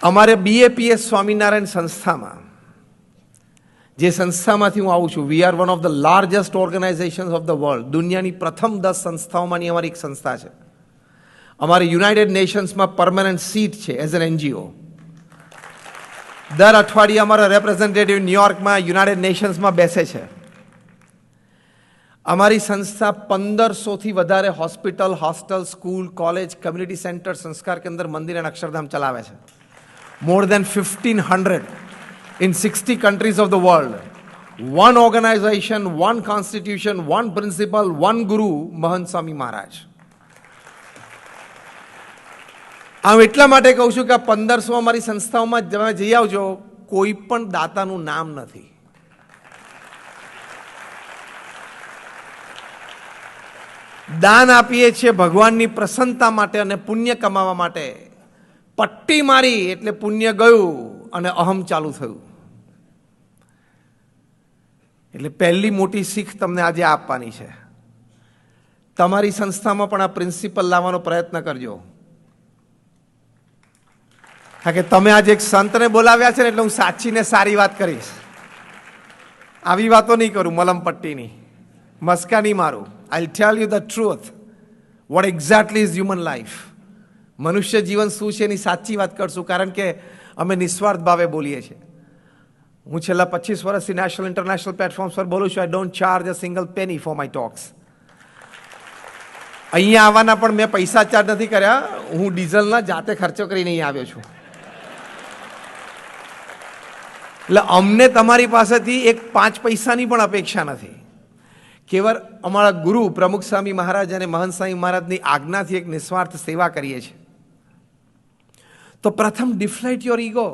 અમારે BAPS સ્વામિનારાયણ સંસ્થામાં, જે સંસ્થામાંથી હું આવું છું, we are one of the largest organisations of the world, દુનિયાની પ્રથમ 10 સંસ્થાઓમાંની અમારી એક સંસ્થા છે. અમારી યુનાઇટેડ નેશન્સમાં પરમેનન્ટ સીટ છે એઝ એન NGO. દર અઠવાડિયે અમારા રેપ્રેઝેન્ટેટિવ ન્યુયોર્કમાં યુનાઇટેડ નેશન્સમાં બેસે છે. અમારી સંસ્થા 1500થી વધારે hospital, hostel, school, college, community centre, સંસ્કાર કેન્દ્ર, મંદિર અને અક્ષરધામ ચલાવે છે. મોર દેન 1500 in 60 countries of the world. One organization, one constitution, one principle, one guru, મહંત સ્વામી મહારાજ. આમ એટલા માટે કહું છું કે 1500 અમારી સંસ્થાઓમાં તમે જઈ આવજો, કોઈ પણ દાતાનું નામ નથી. દાન આપીએ છીએ ભગવાનની પ્રસન્નતા માટે અને પુણ્ય કમાવા માટે. પટ્ટી મારી એટલે પુણ્ય ગયું અને અહમ ચાલુ થયું. એટલે પહેલી મોટી શીખ તમને આજે આપવાની છે. તમારી સંસ્થામાં પણ આ પ્રિન્સિપલ લાવવાનો પ્રયત્ન કરજો. કારણ કે તમે આજે એક સંતને બોલાવ્યા છે ને, એટલે હું સાચીને સારી વાત કરીશ. આવી વાતો નહીં કરું મલમપટ્ટીની, મસ્કા નહીં મારું. I tell you the truth, what exactly is human life. મનુષ્ય જીવન શું છે એની સાચી વાત કરશું, કારણ કે અમે નિસ્વાર્થ ભાવે બોલીએ છીએ. હું છેલ્લા 25 વર્ષથી નેશનલ ઇન્ટરનેશનલ પ્લેટફોર્મ્સ પર બોલું છું. I don't charge a single penny for my talks. અહીંયા આવવાના પણ મેં પૈસા ચાર્જ નથી કર્યા. હું ડીઝલના જાતે ખર્ચો કરીને અહીં આવ્યો છું. એટલે અમને તમારી પાસેથી એક 5 પૈસાની પણ અપેક્ષા નથી. કેવળ અમારા ગુરુ પ્રમુખ સ્વામી મહારાજ અને મહંત સ્વામી મહારાજની આજ્ઞાથી એક નિસ્વાર્થ સેવા કરીએ છીએ. તો પ્રથમ ડિફ્લાઇટ યોર ઈગો.